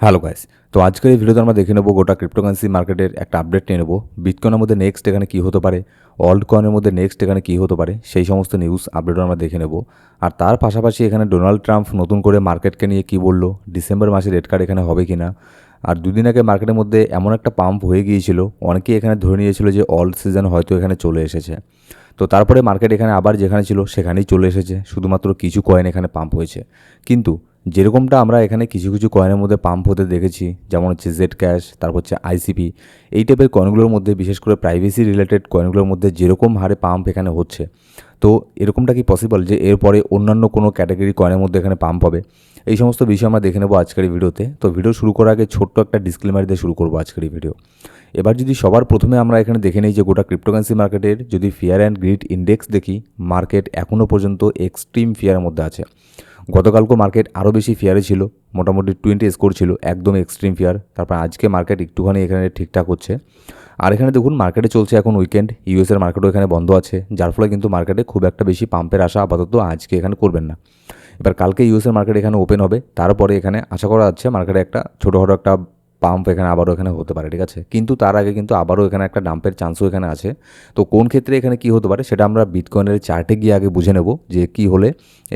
Hello guys. তো আজকের এই ভিডিওতে আমরা দেখে নেব গোটা ক্রিপ্টোকারেন্সি মার্কেটের একটা আপডেট নিয়ে নেব। বিটকয়েনের মধ্যে নেক্সট এখানে কী হতে পারে, অল্ট কয়েনের মধ্যে নেক্সট এখানে কী হতে পারে, সেই সমস্ত নিউজ আপডেটও আমরা দেখে নেব। আর তার পাশাপাশি এখানে ডোনাল্ড ট্রাম্প নতুন করে মার্কেটকে নিয়ে কী বলল, ডিসেম্বর মাসে রেট কাট এখানে হবে কি না। আর দুদিন আগে মার্কেটের মধ্যে এমন একটা পাম্প হয়ে গিয়েছিল, অনেকেই এখানে ধরে নিয়েছিল যে অল্ট সিজন হয়তো এখানে চলে এসেছে। তো তারপরে মার্কেট এখানে আবার যেখানে ছিল সেখানেই চলে এসেছে, শুধুমাত্র কিছু কয়েন এখানে পাম্প হয়েছে। কিন্তু যেরকমটা আমরা এখানে কিছু কিছু কয়েনের মধ্যে পাম্প হতে দেখেছি, যেমন হচ্ছে জেড ক্যাশ, তারপর হচ্ছে আইসিপি, এই টাইপের কয়েনগুলোর মধ্যে, বিশেষ করে প্রাইভেসি রিলেটেড কয়েনগুলোর মধ্যে যেরকম হারে পাম্প এখানে হচ্ছে, তো এরকমটা কি পসিবল যে এরপরে অন্যান্য কোনো ক্যাটাগরি কয়েনের মধ্যে এখানে পাম্প হবে? এই সমস্ত বিষয় আমরা দেখে নেবো আজকের এই ভিডিওতে। তো ভিডিও শুরু করার আগে ছোট্ট একটা ডিসক্লেমার দিয়ে শুরু করবো আজকের এই ভিডিও। এবার যদি সবার প্রথমে আমরা এখানে দেখে নিই যে গোটা ক্রিপ্টোকারেন্সি মার্কেটের যদি ফিয়ার অ্যান্ড গ্রিড ইন্ডেক্স দেখি, মার্কেট এখনও পর্যন্ত এক্সট্রিম ফিয়ারের মধ্যে আছে। গতকালকে মার্কেট আরও বেশি ফিয়ারে ছিল, মোটামুটি 20 স্কোর ছিল, একদম এক্সট্রিম ফিয়ার। তারপর আজকে মার্কেট একটুখানি এখানে ঠিকঠাক হচ্ছে। আর এখানে দেখুন মার্কেটে চলছে এখন উইকেন্ড, ইউএসের মার্কেটও এখানে বন্ধ আছে, যার ফলে কিন্তু মার্কেটে খুব একটা বেশি পাম্পের আশা আপাতত আজকে এখানে করবেন না। এবার কালকে ইউএসের মার্কেট এখানে ওপেন হবে, তারপরে এখানে আশা করা যাচ্ছে মার্কেটে একটা ছোটোখাটো একটা পাম্প এখানে আবারও এখানে হতে পারে, ঠিক আছে। কিন্তু তার আগে কিন্তু আবারও এখানে একটা ডাম্পের চান্সও এখানে আছে। তো কোন ক্ষেত্রে এখানে কি হতে পারে সেটা আমরা বিটকয়েনের চার্টে গিয়ে আগে বুঝে নেব যে কি হলে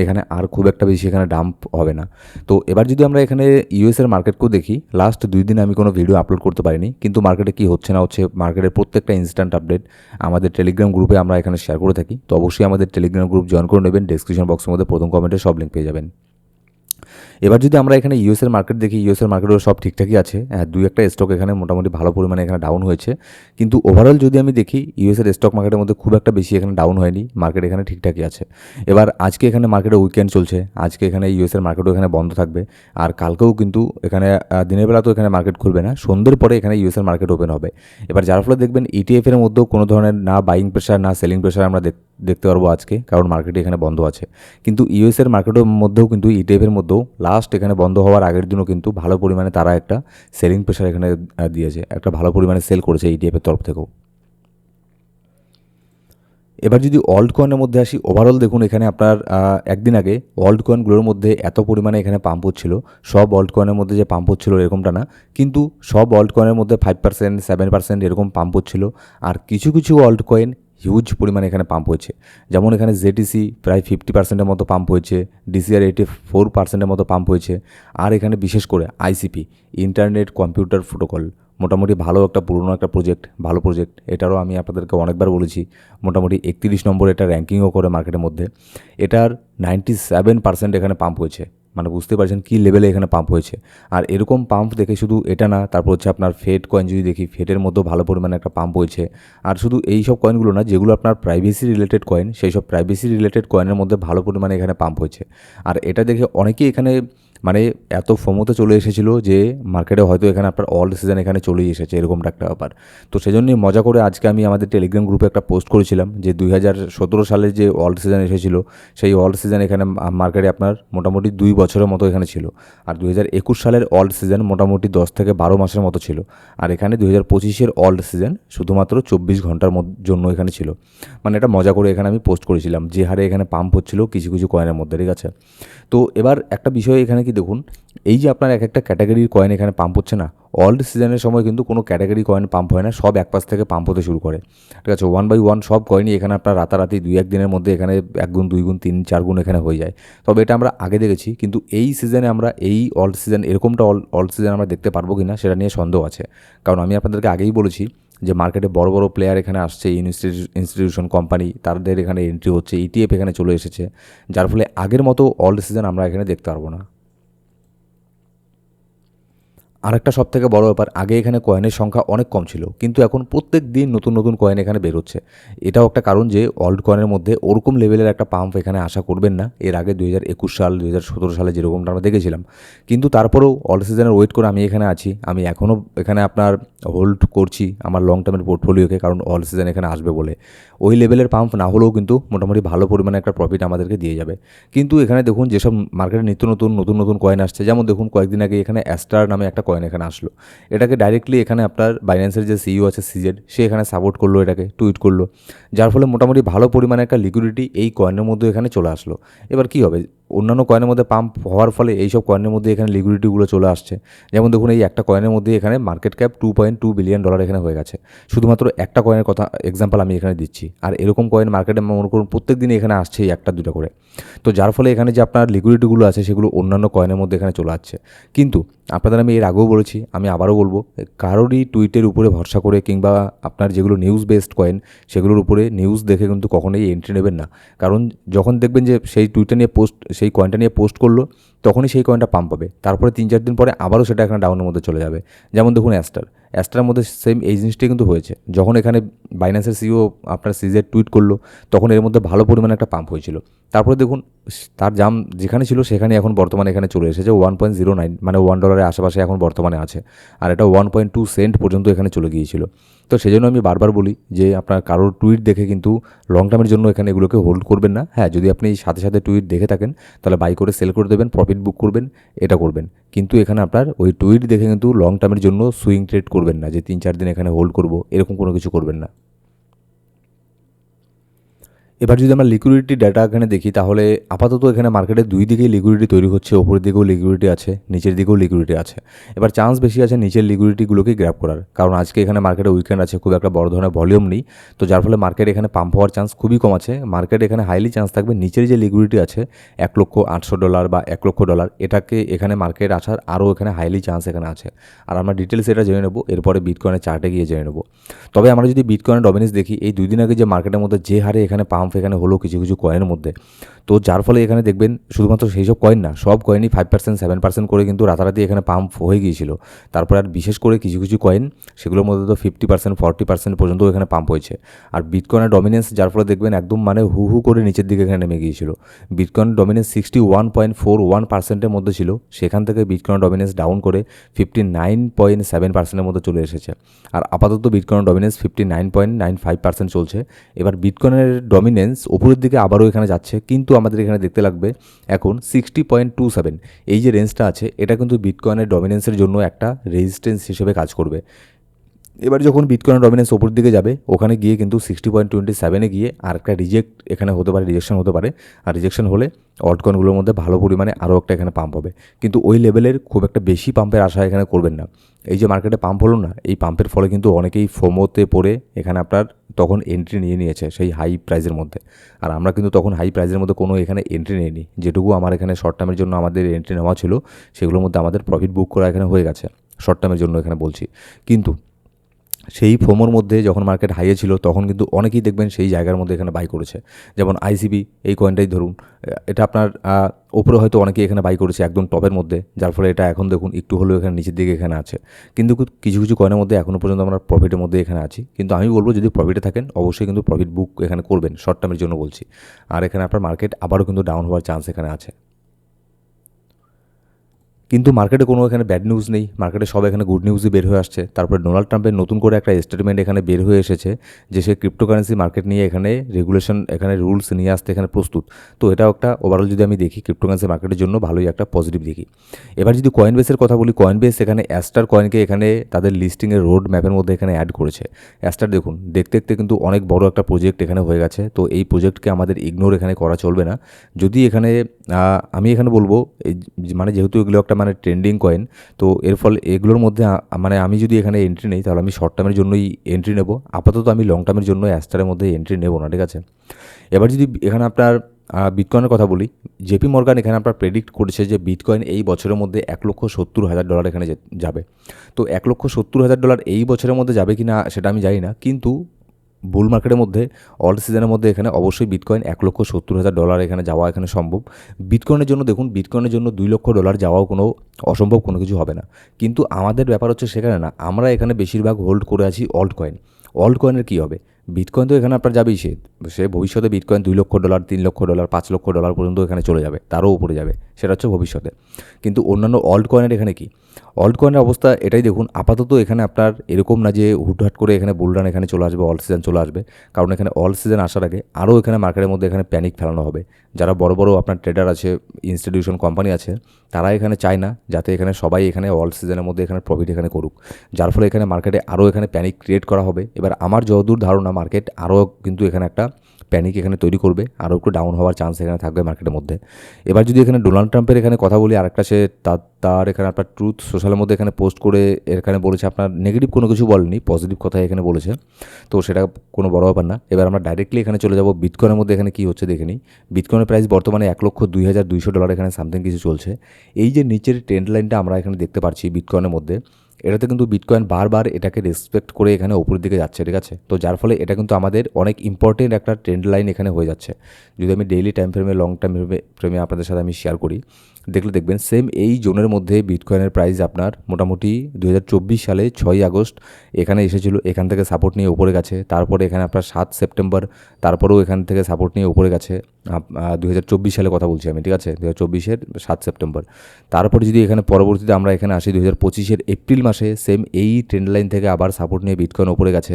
এখানে আর খুব একটা বেশি এখানে ডাম্প হবে না। তো এবার যদি আমরা এখানে ইউএসের মার্কেটকেও দেখি, লাস্ট 2 দিন আমি কোনো ভিডিও আপলোড করতে পারিনি, কিন্তু মার্কেটে কি হচ্ছে না হচ্ছে, মার্কেটের প্রত্যেকটা ইনস্ট্যান্ট আপডেট আমাদের টেলিগ্রাম গ্রুপে আমরা এখানে শেয়ার করে থাকি। তো অবশ্যই আমাদের টেলিগ্রাম গ্রুপ জয়েন করে নেবেন, ডেসক্রিপশন বক্সের মধ্যে প্রথম কমেন্টে সব লিঙ্ক পেয়ে যাবেন। এবার যদি আমরা এখানে ইউএসের মার্কেট দেখি, ইউএসের মার্কেটও সব ঠিকঠাকই আছে। হ্যাঁ, দুই একটা স্টক এখানে মোটামুটি ভালো পরিমাণে এখানে ডাউন হয়েছে, কিন্তু ওভারঅল যদি আমি দেখি ইউএসের স্টক মার্কেটের মধ্যে খুব একটা বেশি এখানে ডাউন হয়নি, মার্কেট এখানে ঠিকঠাকই আছে। এবার আজকে এখানে মার্কেটে উইকেন্ড চলছে, আজকে এখানে ইউএসের মার্কেটও এখানে বন্ধ থাকবে। আর কালকেও কিন্তু এখানে দিনের বেলা তো এখানে মার্কেট খুলবে না, সন্ধ্যের পরে এখানে ইউএসের মার্কেট ওপেন হবে। এবার যার ফলে দেখবেন ইটিএফের মধ্যেও কোনো ধরনের না বাইং প্রেশার না সেলিং প্রেশার আমরা দেখতে পারবো আজকে, কারণ মার্কেট এখানে বন্ধ আছে। কিন্তু ইউএসের মার্কেটের মধ্যেও কিন্তু ইটিএফের মধ্যেও লাস্ট এখানে বন্ধ হওয়ার আগের দিনও কিন্তু ভালো পরিমাণে তারা একটা সেলিং প্রেশার এখানে দিয়েছে, একটা ভালো পরিমাণে সেল করেছে ইটিএফের তরফ থেকেও। এবার যদি অল্ট কয়েনের মধ্যে আসি, ওভারঅল দেখুন এখানে আপনার একদিন আগে অল্ট কয়েনগুলোর মধ্যে এত পরিমাণে এখানে পাম্প হচ্ছিল, সব অল্ট কয়েনের মধ্যে যে পাম্প হচ্ছিল এরকমটা না, কিন্তু সব অল্ট কয়েনের মধ্যে 5%, 7% এরকম পাম্প হচ্ছিল। আর কিছু কিছু অল্ট কয়েন হিউজ পরিমাণে এখানে পাম্প হয়েছে, যেমন এখানে জেটিসি প্রায় 50%-এর মতো পাম্প হয়েছে, ডিসিআর 84%-এর মতো পাম্প হয়েছে। আর এখানে বিশেষ করে আইসিপি, ইন্টারনেট কম্পিউটার প্রোটোকল, মোটামুটি ভালো একটা পুরনো একটা প্রজেক্ট, ভালো প্রজেক্ট, এটারও আমি আপনাদেরকে অনেকবার বলেছি, মোটামুটি 31 নম্বর এটা র্যাঙ্কিংও করে মার্কেটের মধ্যে। এটার 97% এখানে পাম্প হয়েছে, মানে বুঝতে পারছেন কী লেভেলে এখানে পাম্প হয়েছে। আর এরকম পাম্প দেখে শুধু এটা না, তারপর হচ্ছে আপনার ফেড কয়েন যদি দেখি, ফেডের মধ্যেও ভালো পরিমাণে একটা পাম্প হয়েছে। আর শুধু এই সব কয়েনগুলো না, যেগুলো আপনার প্রাইভেসি রিলেটেড কয়েন, সেই সব প্রাইভেসি রিলেটেড কয়েনের মধ্যে ভালো পরিমাণে এখানে পাম্প হয়েছে। আর এটা দেখে অনেকেই এখানে মানে এত ফোমোতে চলে এসেছিল যে মার্কেটে হয়তো এখানে আপনার অল্ড সিজন এখানে চলেই এসেছে, এরকমটা একটা ব্যাপার। তো সেজন্যই মজা করে আজকে আমি আমাদের টেলিগ্রাম গ্রুপে একটা পোস্ট করেছিলাম যে 2017 সালে যে অল্ড সিজন এসেছিল, সেই অল্ড সিজন এখানে মার্কেটে আপনার মোটামুটি 2 বছরের মতো এখানে ছিল। আর 2021 সালের অল্ড সিজন মোটামুটি 10 থেকে 12 মাসের মতো ছিল। আর এখানে 2025-এর অল্ড সিজন শুধুমাত্র 24 ঘন্টার জন্য এখানে ছিল। মানে এটা মজা করে এখানে আমি পোস্ট করেছিলাম যে হারে এখানে পাম্প হচ্ছিল কিছু কিছু কয়েনের মধ্যে, ঠিক আছে। তো এবার একটা বিষয় এখানে কি দেখুন, এই যে আপনার এক একটা ক্যাটাগরির কয়েন এখানে পাম্প হচ্ছে না, অল্ড সিজনের সময় কিন্তু কোনো ক্যাটাগরি কয়েন পাম্প হয় না, সব এক পাশ থেকে পাম্প হতে শুরু করে, ঠিক আছে। 1 বাই 1 সব কয়েনই এখানে আপনার রাতারাতি 2-1 দিনের মধ্যে এখানে 1 গুণ 2 গুণ 3-4 গুণ এখানে হয়ে যায়। তবে এটা আমরা আগে দেখেছি, কিন্তু এই সিজনে আমরা এই অল্ড সিজন এরকমটা অল্ড সিজন আমরা দেখতে পারবো কি না সেটা নিয়ে সন্দেহ আছে। কারণ আমি আপনাদেরকে আগেই বলেছি যে মার্কেটে বড় বড় প্লেয়ার এখানে আসছে, ইনস্টিটিউশন কোম্পানি, তাদের এখানে এন্ট্রি হচ্ছে, ইটিএফ এখানে চলে এসেছে, যার ফলে আগের মতো অল্ড সিজন আমরা এখানে দেখতে পারবো না। আরেকটা সবথেকে বড় ব্যাপার, আগে এখানে কয়েনের সংখ্যা অনেক কম ছিল, কিন্তু এখন প্রত্যেক দিন নতুন নতুন কয়েন এখানে বেরোচ্ছে। এটাও একটা কারণ যে অল্ড কয়েনের মধ্যে ওরকম লেভেলের একটা পাম্প এখানে আশা করবেন না, এর আগে 2021 সাল 2017 সালে যেরকমটা আমরা দেখেছিলাম। কিন্তু তারপরেও অল্ড সিজনের ওয়েট করে আমি এখানে আছি, আমি এখনও এখানে আপনার হোল্ড করছি আমার লং টার্মের পোর্টফোলিওকে, কারণ অল্ড সিজন এখানে আসবে বলে। ওই লেভেলের পাম্প না হলেও কিন্তু মোটামুটি ভালো পরিমাণে একটা প্রফিট আমাদেরকে দিয়ে যাবে। কিন্তু এখানে দেখুন যেসব মার্কেটে নিত্য নতুন নতুন নতুন কয়েন আসছে, যেমন দেখুন কয়েকদিন আগে এখানে অ্যাস্টার নামে একটা কয়েন এখানে আসলো, এটাকে ডাইরেক্টলি এখানে আপনার বাইন্যান্সের যে সিইও আছে সিজেড, সে এখানে সাপোর্ট করলো, এটাকে টুইট করলো, যার ফলে মোটামুটি ভালো পরিমাণে একটা লিকুইডিটি এই কয়েনের মধ্যে এখানে চলে আসলো। এবার কী হবে, অন্যান্য কয়েনের মধ্যে পাম্প হওয়ার ফলে এইসব কয়েনের মধ্যে এখানে লিকুইডিটিগুলো চলে আসছে। যেমন দেখুন এই একটা কয়েনের মধ্যে এখানে মার্কেট ক্যাপ $2.2 বিলিয়ন এখানে হয়ে গেছে। শুধুমাত্র একটা কয়েনের কথা এক্সাম্পল আমি এখানে দিচ্ছি। আর এরকম কয়েন মার্কেটে মনে করুন প্রত্যেক দিনই এখানে আসছেই একটা দুটো করে। তো যার ফলে এখানে যে আপনার লিকুইডিটিগুলো আছে সেগুলো অন্যান্য কয়েনের মধ্যে এখানে চলে আসছে। কিন্তু আপনাদের আমি এর আগেও বলেছি, আমি আবারও বলবো, কারোরই টুইটের উপরে ভরসা করে কিংবা আপনার যেগুলো নিউজ বেসড কয়েন সেগুলোর উপরে নিউজ দেখে কিন্তু কখনোই এন্ট্রি নেবেন না। কারণ যখন দেখবেন যে সেই টুইটটা নিয়ে সেই কয়েনটা নিয়ে পোস্ট করলো তখনই সেই কয়েনটা পাম্প পাবে, তারপরে 3-4 দিন পরে আবারও সেটা এখানে ডাউনের মধ্যে চলে যাবে। যেমন দেখুন অ্যাস্টার মধ্যে সেম এই জিনিসটাই কিন্তু হয়েছে। যখন এখানে বাইন্যান্সের সিইও আপনার সিজের টুইট করলো তখন এর মধ্যে ভালো পরিমাণে একটা পাম্প হয়েছিল। তারপরে দেখুন তার দাম যেখানে ছিল সেখানে এখন বর্তমানে এখানে চলে এসেছে 1.09, মানে $1 আশেপাশে এখন বর্তমানে আছে। আর এটা 1.2 সেন্ট পর্যন্ত এখানে চলে গিয়েছিল। তো সেই জন্য আমি বারবার বলি যে আপনার কারোর টুইট দেখে কিন্তু লং টার্মের জন্য এখানে এগুলোকে হোল্ড করবেন না। হ্যাঁ, যদি আপনি সাথে সাথে টুইট দেখে থাকেন তাহলে বাই করে সেল করে দেবেন, প্রফিট বুক করবেন, এটা করবেন। কিন্তু এখানে আপনার ওই টুইট দেখে কিন্তু লং টার্মের জন্য সুইং ট্রেড করবেন না, যে 3-4 দিন এখানে হোল্ড করব, এরকম কোনো কিছু করবেন না। এবার যদি আমরা লিকুইডিটি ডাটা এখানে দেখি তাহলে আপাতত এখানে মার্কেটে দুই দিকেই লিকুইডিটি তৈরি হচ্ছে। ওপরের দিকেও লিকুইডিটি আছে, নিচের দিকেও লিকুইডিটি আছে। এবার চান্স বেশি আছে নিচের লিকুইডিটিগুলোকেই গ্র্যাব করার, কারণ আজকে এখানে মার্কেটে উইকেন্ড আছে, খুব একটা বড় ধরনের ভলিউম নেই। তো যার ফলে মার্কেট এখানে পাম্প হওয়ার চান্স খুবই কম আছে। মার্কেট এখানে হাইলি চান্স থাকবে নিচের যে লিকুইডিটি আছে $1,800,000 বা $1,00,000, এটাকে এখানে মার্কেট আসার আরও এখানে হাইলি চান্স এখানে আছে। আর আমরা ডিটেলস এটা জেনে নেবো, এরপরে বিটকয়েনের চার্টে গিয়ে জেনে নেবো। তবে আমরা যদি বিটকয়েনের ডমিনেন্স দেখি, এই 2 দিন আগে যে মার্কেটের মধ্যে যে হারে এখানে পাম্প এখানে হলো কিছু কিছু কয়েনের মধ্যে, তো যার ফলে এখানে দেখবেন শুধুমাত্র সেই সব কয়েন না, সব কয়েনই 5% 7% করে কিন্তু রাতারাতি এখানে পাম্প হয়ে গিয়েছিল। তারপর আর বিশেষ করে কিছু কিছু কয়েন সেগুলোর মধ্যে তো 50% 40% পর্যন্ত এখানে পাম্প হয়েছে। আর বিটকয়েনের ডমিনেন্স যার ফলে দেখবেন একদম মানে হু হু করে নিচের দিকে এখানে নেমে গিয়েছিল। বিটকয়েনের ডমিনেন্স 61.41%-এর মধ্যে ছিল, সেখান থেকে বিটকয়েনের ডমিনেন্স ডাউন করে 59.7%-এর মধ্যে চলে এসেছে। আর আপাতত বিটকয়েনের ডমিনেন্স 59.95% চলছে। এবার বিটকয়েনের ডমিনেন্স উপরের দিকে আবারও এখানে যাচ্ছে, কিন্তু আমাদের এখানে দেখতে লাগবে এখন 60.27। এই যে রেঞ্জটা আছে এটা কিন্তু বিটকয়েনের ডমিনেন্সের জন্য একটা রেজিস্ট্যান্স হিসেবে কাজ করবে। এবার যখন বিটকয়েনের ডমিনেন্স ওপর দিকে যাবে ওখানে গিয়ে কিন্তু 60.27-এ গিয়ে আর একটা এখানে হতে পারে, রিজেকশন হতে পারে। আর রিজেকশন হলে অল্টকয়েনগুলোর মধ্যে ভালো পরিমাণে আরও একটা এখানে পাম্প হবে, কিন্তু ওই লেভেলের খুব একটা বেশি পাম্পের আশা এখানে করবেন না। এই যে মার্কেটে পাম্প হলো না, এই পাম্পের ফলে কিন্তু অনেকেই ফোমোতে পড়ে এখানে আপনার তখন এন্ট্রি নিয়ে নিয়েছে সেই হাই প্রাইসের মধ্যে। আর আমরা কিন্তু তখন হাই প্রাইসের মধ্যে কোনো এখানে এন্ট্রি নিইনি। যেটুকু আমার এখানে শর্ট টার্মের জন্য আমাদের এন্ট্রি নেওয়া ছিল সেগুলোর মধ্যে আমাদের প্রফিট বুক করা এখানে হয়ে গেছে শর্ট টার্মের জন্য এখানে বলছি। কিন্তু সেই ফোমোর মধ্যে যখন মার্কেট হাইয়ে ছিল তখন কিন্তু অনেকেই দেখবেন সেই জায়গার মধ্যে এখানে বাই করেছে। যেমন আইসিবি, এই কয়েনটাই ধরুন, এটা আপনার ওপরে হয়তো অনেকেই এখানে বাই করেছে একদম টপের মধ্যে, যার ফলে এটা এখন দেখুন একটু হলেও এখানে নিচের দিকে এখানে আছে। কিন্তু কিছু কিছু কয়েনের মধ্যে এখনও পর্যন্ত আমরা প্রফিটের মধ্যে এখানে আছি। কিন্তু আমি বলবো যদি প্রফিটে থাকেন অবশ্যই কিন্তু প্রফিট বুক এখানে করবেন, শর্ট টার্মের জন্য বলছি। আর এখানে আপনার মার্কেট আবারও কিন্তু ডাউন হওয়ার চান্স এখানে আছে। কিন্তু মার্কেটে কোনো এখানে ব্যাড নিউজ নেই, মার্কেটে সব এখানে গুড নিউজই বের হয়ে আসছে। তারপরে ডোনাল্ড ট্রাম্পের নতুন করে একটা স্টেটমেন্ট এখানে বের হয়ে এসেছে যে সে ক্রিপ্টোকারেন্সি মার্কেট নিয়ে এখানে রেগুলেশন, এখানে রুলস নিয়ে আসতে এখানে প্রস্তুত। তো এটাও একটা ওভারঅল যদি আমি দেখি ক্রিপ্টোকারেন্সি মার্কেটের জন্য ভালোই একটা পজিটিভ দেখি। এবার যদি কয়েনবেসের কথা বলি, কয়েনবেস এখানে অ্যাস্টার কয়েনকে এখানে তাদের লিস্টিংয়ের রোড ম্যাপের মধ্যে এখানে অ্যাড করেছে। অ্যাস্টার দেখুন দেখতে দেখতে কিন্তু অনেক বড় একটা প্রজেক্ট এখানে হয়ে গেছে। তো এই প্রজেক্টকে আমাদের ইগনোর এখানে করা চলবে না। যদি এখানে আমি এখানে বলবো মানে যেহেতু এগুলো একটা মানে ট্রেন্ডিং কয়েন, তো এর ফলে এগুলোর মধ্যে মানে আমি যদি এখানে এন্ট্রি নেই তাহলে আমি শর্ট টার্মের জন্যই এন্ট্রি নেব। আপাতত আমি লং টার্মের জন্য অ্যাস্টারের মধ্যে এন্ট্রি নেব না, ঠিক আছে। এবার যদি এখানে আপনার বিটকয়েনের কথা বলি, জেপি মর্গান এখানে আপনার প্রেডিক্ট করেছে যে বিটকয়েন এই বছরের মধ্যে $1,70,000 এখানে যাবে। তো $1,70,000 এই বছরের মধ্যে যাবে কি না সেটা আমি জানি না, কিন্তু বুল মার্কেটের মধ্যে অল সিজনের মধ্যে এখানে অবশ্যই বিটকয়েন $1,70,000 এখানে যাওয়া এখানে সম্ভব। বিটকয়েনের জন্য দেখুন, বিটকয়েনের জন্য $2,00,000 যাওয়াও কোনো অসম্ভব কোনো কিছু হবে না। কিন্তু আমাদের ব্যাপার হচ্ছে সেখানে না, আমরা এখানে বেশিরভাগ হোল্ড করে আছি অল্ট কয়েন। অল্ট কয়েনের কী হবে, বিটকয়েন তো এখানে আপনার যাবেই, সে ভবিষ্যতে বিটকয়েন $2,00,000 $3,00,000 $5,00,000 পর্যন্ত এখানে চলে যাবে, তারও উপরে যাবে, সেটা হচ্ছে ভবিষ্যতে। কিন্তু অন্যান্য অল্ট কয়েনের এখানে কি, অল্ট কয়েনের অবস্থা এটাই দেখুন। আপাতত এখানে আপনার এরকম না যে হুটহাট করে এখানে বুলরান এখানে চলে আসবে, অল সিজন চলে আসবে। কারণ এখানে অল সিজন আসার আগে আরও এখানে মার্কেটের মধ্যে এখানে প্যানিক ফেলানো হবে। যারা বড় বড় আপনার ট্রেডার আছে, ইনস্টিটিউশন কোম্পানি আছে, তারা এখানে চায় না যাতে এখানে সবাই এখানে অল সিজনের মধ্যে এখানে প্রফিট এখানে করুক। যার ফলে এখানে মার্কেটে আরও এখানে প্যানিক ক্রিয়েট করা হবে। এবার আমার যতদূর ধারণা মার্কেট আরও কিন্তু এখানে একটা প্যানিক এখানে তৈরি করবে, আরও একটু ডাউন হওয়ার চান্স এখানে থাকবে মার্কেটের মধ্যে। এবার যদি এখানে ডোনাল্ড ট্রাম্পের এখানে কথা বলি, আরেকটা সে তার এখানে আপনার ট্রুথ সোশ্যালের মধ্যে এখানে পোস্ট করে এখানে বলেছে, আপনার নেগেটিভ কোনো কিছু বলেনি, পজিটিভ কথাই এখানে বলেছে, তো সেটা কোনো বড় ব্যাপার না। এবার আমরা ডাইরেক্টলি এখানে চলে যাব বিটকয়েনের মধ্যে এখানে কী হচ্ছে দেখে নিই। বিটকয়েনের প্রাইস বর্তমানে $1,02,200 এখানে সামথিং কিছু চলছে। এই যে নিচের ট্রেন্ড লাইনটা আমরা এখানে দেখতে পাচ্ছি বিটকয়েনের মধ্যে, এটাতে কিন্তু বিটকয়েন বারবার এটাকে রেসপেক্ট করে এখানে উপরের দিকে যাচ্ছে, ঠিক আছে। তো যার ফলে এটা কিন্তু আমাদের অনেক ইম্পর্টেন্ট একটা ট্রেন্ড লাইন এখানে হয়ে যাচ্ছে। যদি আমি ডেইলি টাইম ফ্রেমে, লং টাইম ফ্রেমে আপনাদের সাথে আমি শেয়ার করি, দেখবেন সেম এই জোনের মধ্যে বিটকয়েনের প্রাইস আপনার মোটামুটি 2024 সালে 6ই আগস্ট এখানে এসেছিলো, এখান থেকে সাপোর্ট নিয়ে উপরে গেছে। তারপরে এখানে আপনার 7 সেপ্টেম্বর, তারপরেও এখান থেকে সাপোর্ট নিয়ে উপরে গেছে। 2024 সালে কথা বলছি আমি, ঠিক আছে, 2024-এর 7 সেপ্টেম্বর। তারপরে যদি এখানে পরবর্তীতে আমরা এখানে আসি 2025-এর এপ্রিল মাসে, সেম এই ট্রেন্ড লাইন থেকে আবার সাপোর্ট নিয়ে বিটকয়েন উপরে গেছে।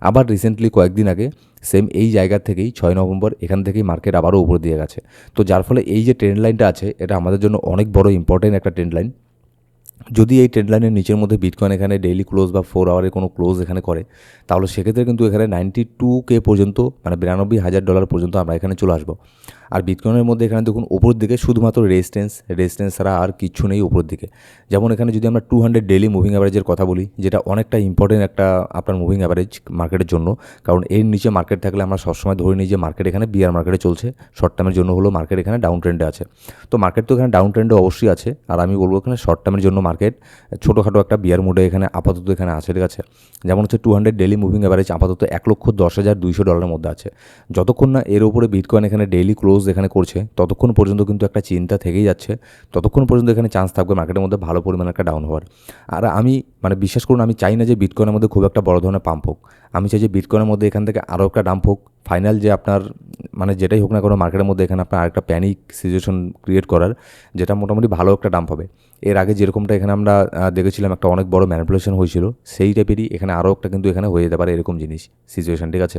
আবার রিসেন্টলি কয়েকদিন আগে সেম এই জায়গার থেকেই 6 নভেম্বর এখান থেকেই মার্কেট আবারও উপরে দিয়ে গেছে। তো যার ফলে এই যে ট্রেন্ড লাইনটা আছে, এটা আমাদের জন্য অনেক বড় ইম্পর্টেন্ট একটা ট্রেন্ড লাইন। যদি এই ট্রেন্ড লাইনের নিচের মধ্যে বিটকয়েন এখানে ডেইলি ক্লোজ বা 4 আওয়ারের কোনো ক্লোজ এখানে করে, তাহলে সেক্ষেত্রে কিন্তু এখানে 92K পর্যন্ত, মানে $92,000 পর্যন্ত আমরা এখানে চলে আসবো। আর বিটকয়েনের মধ্যে এখানে দেখুন উপরের দিকে শুধুমাত্র রেজিস্ট্যান্স ছাড়া আর কিচ্ছু নেই উপরের দিকে। যেমন এখানে যদি আমরা 200 ডেইলি মুভিং অ্যাভারেজের কথা বলি, যেটা অনেকটা ইম্পর্টেন্ট একটা আপনার মুভিং অ্যাভারেজ মার্কেটের জন্য, কারণ এর নিচে মার্কেট থাকলে আমরা সবসময় ধরে নিই যে মার্কেট এখানে বিয়ার মার্কেটে চলছে, শর্ট টার্মের জন্য হলো মার্কেট এখানে ডাউন ট্রেন্ডে আছে। তো মার্কেট তো এখানে ডাউন ট্রেন্ডে অবশ্যই আছে, আর আমি বলবো এখানে শর্ট টার্মের জন্য মার্কেট ছোটোখাটো একটা বিয়ার মোডে এখানে আপাতত এখানে আছে, ঠিক আছে। যেমন হচ্ছে 200 ডেইলি মুভিং অ্যাভারেজ আপাতত $1,10,200 মধ্যে আছে। যতক্ষণ না এর উপরে বিটকয়েন এখানে ডেইলি ক্লোজ এখানে করছে, ততক্ষণ পর্যন্ত কিন্তু একটা চিন্তা থেকেই যাচ্ছে, ততক্ষণ পর্যন্ত এখানে চান্স থাকবে মার্কেটের মধ্যে ভালো পরিমাণে একটা ডাউন হওয়ার। আর আমি বিশ্বাস করুন, আমি চাই না যে বিটকয়েনের মধ্যে খুব একটা বড় ধরনের পাম্প হোক। আমি চাই যে বিটকয়েনের মধ্যে এখান থেকে আরও একটা ডাম্প হোক, ফাইনাল যে আপনার যেটাই হোক না কোনো মার্কেটের মধ্যে এখানে আপনার আরেকটা প্যানিক সিচুয়েশন ক্রিয়েট করার, যেটা মোটামুটি ভালো একটা ডাম্প হবে। এর আগে যেরকমটা এখানে আমরা দেখেছিলাম একটা অনেক বড় ম্যানিপুলেশন হয়েছিল, সেই টাইপেরই এখানে আরও একটা কিন্তু এখানে হয়ে যেতে পারে এরকম সিচুয়েশন, ঠিক আছে।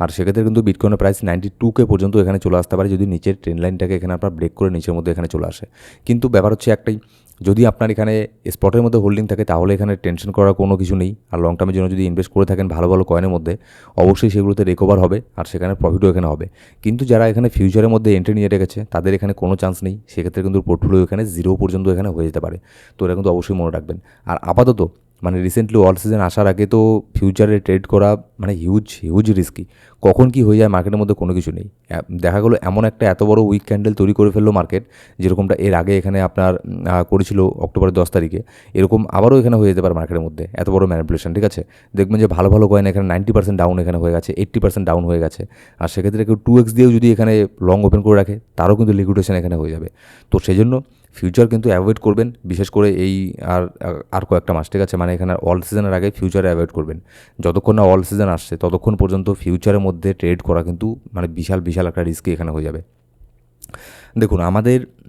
আর সেক্ষেত্রে কিন্তু বিটকয়েনের প্রাইস 92K পর্যন্ত এখানে চলে আসতে পারে যদি নিচের ট্রেন্ড লাইনটাকে এখানে আপনার ব্রেক করে নিচের মধ্যে এখানে চলে আসে। কিন্তু ব্যাপার হচ্ছে একটাই, যদি আপনার এখানে স্পটের মধ্যে হোল্ডিং থাকে তাহলে এখানে টেনশন করার কোনো কিছু নেই। আর লং টার্মের জন্য যদি ইনভেস্ট করে থাকেন ভালো ভালো কয়েনের মধ্যে, অবশ্যই সেগুলোতে রিকভার হবে আর সেখানে প্রফিটও এখানে হবে। কিন্তু যারা এখানে ফিউচারের মধ্যে এন্ট্রি নিয়ে রেখেছে তাদের এখানে কোনো চান্স নেই, সেক্ষেত্রে কিন্তু পোর্টফোলিও এখানে 0 পর্যন্ত এখানে হয়ে যেতে পারে। তো এটা কিন্তু অবশ্যই মনে রাখবেন। আর আপাতত রিসেন্টলি অল সিজন আসার আগে তো ফিউচারে ট্রেড করা হিউজ রিস্কি। কখন কি হয়ে যায় মার্কেটের মধ্যে কোনো কিছু নেই। দেখা গেলো এমন একটা এত বড় উইক ক্যান্ডেল তৈরি করে ফেললো মার্কেট, যেরকমটা এর আগে এখানে আপনার করেছিল অক্টোবরের 10 তারিখে, এরকম আবারও এখানে হয়ে যেতে পারে মার্কেটের মধ্যে এত বড় ম্যানিপুলেশন, ঠিক আছে। দেখবেন যে ভালো ভালো কয়েন এখানে 90% ডাউন এখানে হয়ে গেছে, 80% ডাউন হয়ে গেছে। আর সেক্ষেত্রে কেউ 2x দিয়েও যদি এখানে লং ওপেন করে রাখে, তারও কিন্তু লিকুইডেশন এখানে হয়ে যাবে। তো সেই জন্য ফিউচার কিন্তু অ্যাভয়েড করবেন, বিশেষ করে এই আর কয়েকটা মাস, ঠিক আছে। এখানে অল সিজনের আগে ফিউচারে অ্যাভয়েড করবেন। যতক্ষণ না অল সিজন আসছে ততক্ষণ পর্যন্ত ফিউচারের মধ্যে ট্রেড করা কিন্তু বিশাল একটা রিস্কি এখানে হয়ে যাবে। দেখুন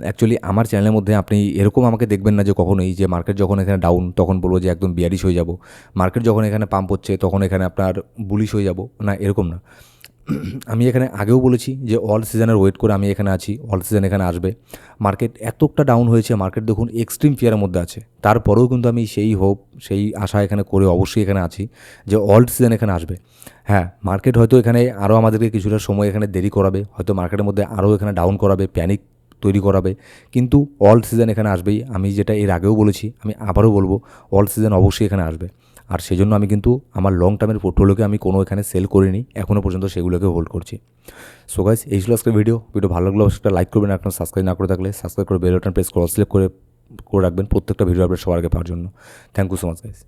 অ্যাকচুয়ালি আমার চ্যানেলের মধ্যে আপনি এরকম আমাকে দেখবেন না যে কখনোই যে মার্কেট যখন এখানে ডাউন তখন বলবো যে একদম বিয়ারিশ হয়ে যাব, মার্কেট যখন এখানে পাম্প হচ্ছে তখন এখানে আপনার বুলিশ হয়ে যাব, না, এরকম না। আমি এখানে আগেও বলেছি যে অল সিজনের ওয়েট করে আমি এখানে আছি, অল সিজন এখানে আসবে। মার্কেট এতটা ডাউন হয়েছে, মার্কেট দেখুন এক্সট্রিম ফিয়ারের মধ্যে আছে, তারপরেও কিন্তু আমি সেই আশা এখানে করে অবশ্যই এখানে আছি যে অল সিজন এখানে আসবে। হ্যাঁ, মার্কেট হয়তো এখানে আরও আমাদেরকে কিছুটা সময় এখানে দেরি করাবে, হয়তো মার্কেটের মধ্যে আরও এখানে ডাউন করাবে, প্যানিক তৈরি করাবে, কিন্তু অল সিজন এখানে আসবেই। আমি যেটা এর আগেও বলেছি, আমি আবারও বলবো, অল সিজন অবশ্যই এখানে আসবে। আর সেজন্য আমি কিন্তু আমার লং টার্মের পোর্টফোলিওকে আমি কোনো এখানে সেল করিনি, এখনও পর্যন্ত সেগুলোকে হোল্ড করছি। সো গাইস, এই ছিল আজকের ভিডিও ভালো লাগলে অবশ্যই লাইক করবেন, আপনার সাবস্ক্রাইব না করে থাকলে সাবস্ক্রাইব করে বেল বাটন প্রেস করে অল সিলেক্ট করে রাখবেন প্রত্যেকটা ভিডিও আপডেট সবার আগে পাওয়ার জন্য। Thank you so much guys.